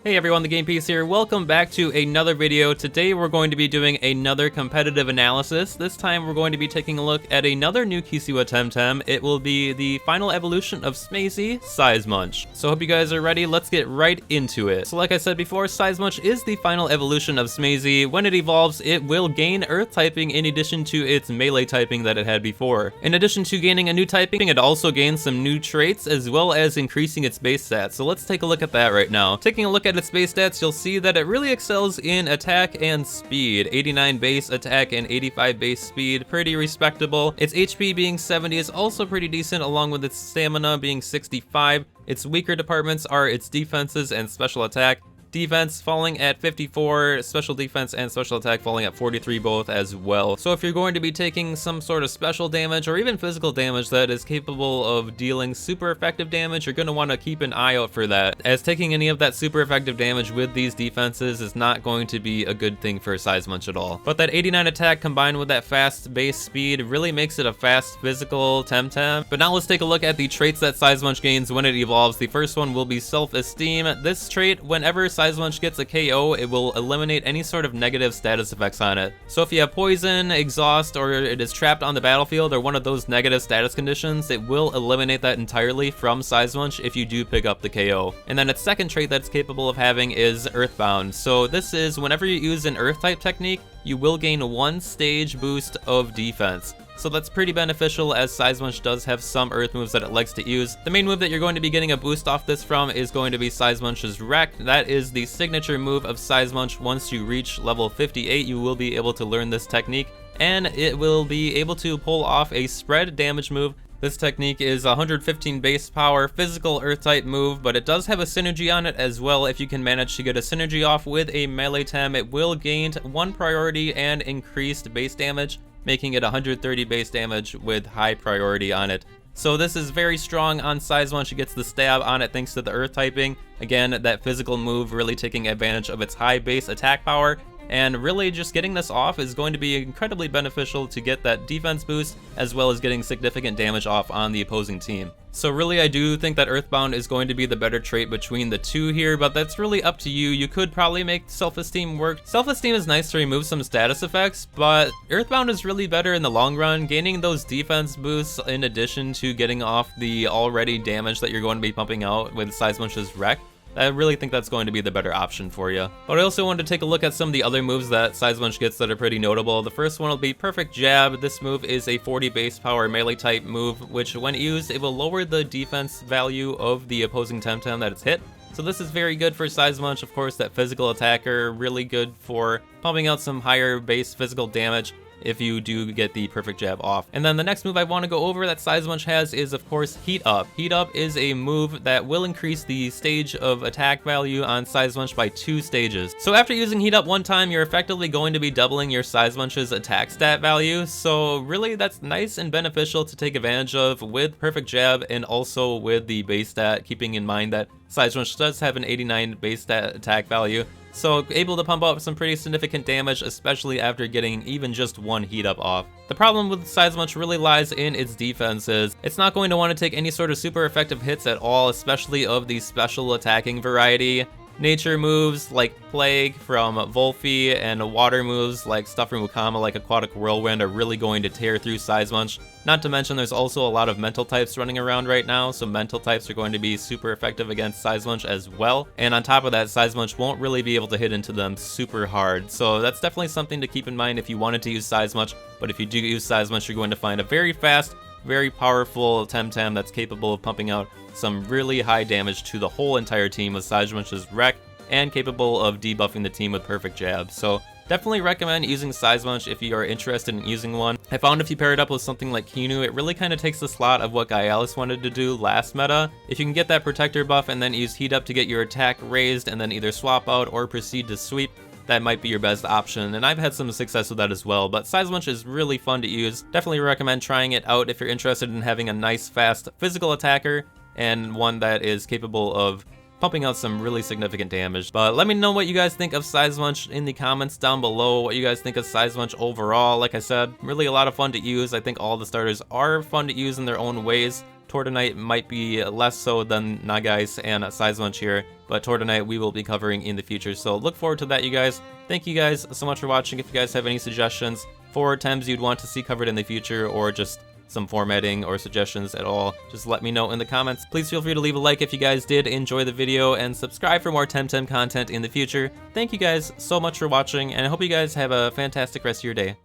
Hey everyone, the Game Piece here. Welcome back to another video. Today we're going to be doing another competitive analysis. This time we're going to be taking a look at another new Kisiwa Temtem. It will be the final evolution of Seismunch. So hope you guys are ready. Let's get right into it. So like I said before, Seismunch is the final evolution of Smazy. When it evolves, it will gain Earth typing in addition to its melee typing that it had before. In addition to gaining a new typing, it also gains some new traits as well as increasing its base stats. So let's take a look at that right now. Taking a look at its base stats, you'll see that it really excels in attack and speed. 89 base attack and 85 base speed, pretty respectable. Its HP being 70 is also pretty decent, along with its stamina being 65. Its weaker departments are its defenses and special attack. Defense falling at 54, special defense and special attack falling at 43 both as well. So if you're going to be taking some sort of special damage or even physical damage that is capable of dealing super effective damage, you're going to want to keep an eye out for that, as taking any of that super effective damage with these defenses is not going to be a good thing for Seismunch at all. But that 89 attack combined with that fast base speed really makes it a fast physical Temtem. But now let's take a look at the traits that Seismunch gains when it evolves. The first one will be self-esteem. This trait, whenever Seismunch gets a KO, it will eliminate any sort of negative status effects on it. So if you have poison, exhaust, or it is trapped on the battlefield or one of those negative status conditions, it will eliminate that entirely from Seismunch if you do pick up the KO. And then its second trait that's capable of having is Earthbound. So this is whenever you use an Earth type technique, you will gain 1 stage boost of defense. So that's pretty beneficial, as Seismunch does have some Earth moves that it likes to use. The main move that you're going to be getting a boost off this from is going to be Seismunch's Wreck. That is the signature move of Seismunch. Once you reach level 58, you will be able to learn this technique, and it will be able to pull off a spread damage move. This technique is 115 base power, physical Earth type move, but it does have a synergy on it as well. If you can manage to get a synergy off with a melee tem, it will gain 1 priority and increased base damage, making it 130 base damage with high priority on it. So this is very strong on Seismunch. It gets the stab on it thanks to the Earth typing. Again, that physical move really taking advantage of its high base attack power. And really just getting this off is going to be incredibly beneficial to get that defense boost, as well as getting significant damage off on the opposing team. So really, I do think that Earthbound is going to be the better trait between the two here, but that's really up to you. You could probably make Self-Esteem work. Self-Esteem is nice to remove some status effects, but Earthbound is really better in the long run, gaining those defense boosts in addition to getting off the already damage that you're going to be pumping out with Seismunch's Wreck. I really think that's going to be the better option for you. But I also wanted to take a look at some of the other moves that Seismunch gets that are pretty notable. The first one will be Perfect Jab. This move is a 40 base power melee type move, which when used, it will lower the defense value of the opposing Temtem that it's hit. So this is very good for Seismunch, of course, that physical attacker, really good for pumping out some higher base physical damage if you do get the Perfect Jab off. And then the next move I want to go over that Seismunch has is, of course, Heat Up. Heat Up is a move that will increase the stage of attack value on Seismunch by 2 stages. So after using Heat Up 1 time, you're effectively going to be doubling your Seismunch's attack stat value. So really, that's nice and beneficial to take advantage of with Perfect Jab and also with the base stat, keeping in mind that Seismunch does have an 89 base stat attack value. So able to pump out some pretty significant damage, especially after getting even just 1 heat up off. The problem with Seismunch really lies in its defenses. It's not going to want to take any sort of super effective hits at all, especially of the special attacking variety. Nature moves like Plague from Volphy and water moves like stuff from Wukama like Aquatic Whirlwind are really going to tear through Seismunch. Not to mention there's also a lot of mental types running around right now, so mental types are going to be super effective against Seismunch as well. And on top of that, Seismunch won't really be able to hit into them super hard. So that's definitely something to keep in mind if you wanted to use Seismunch. But if you do use Seismunch, you're going to find a very fast, very powerful Temtem that's capable of pumping out some really high damage to the whole entire team with Seismunch's Wreck, and capable of debuffing the team with Perfect Jab. So definitely recommend using Seismunch if you are interested in using one. I found if you pair it up with something like Kinu, it really kind of takes the slot of what Gaialis wanted to do last meta. If you can get that protector buff and then use Heat Up to get your attack raised and then either swap out or proceed to sweep, that might be your best option, and I've had some success with that as well. But Seismunch is really fun to use. Definitely recommend trying it out if you're interested in having a nice, fast physical attacker and one that is capable of pumping out some really significant damage. But let me know what you guys think of Seismunch in the comments down below, what you guys think of Seismunch overall. Like I said, really a lot of fun to use. I think all the starters are fun to use in their own ways. Tortonite might be less so than Nagai's and Seismunch here, but Tortonite we will be covering in the future, so look forward to that, you guys. Thank you guys so much for watching. If you guys have any suggestions for TEMs you'd want to see covered in the future, or just some formatting or suggestions at all, just let me know in the comments. Please feel free to leave a like if you guys did enjoy the video, and subscribe for more TEMTEM content in the future. Thank you guys so much for watching, and I hope you guys have a fantastic rest of your day.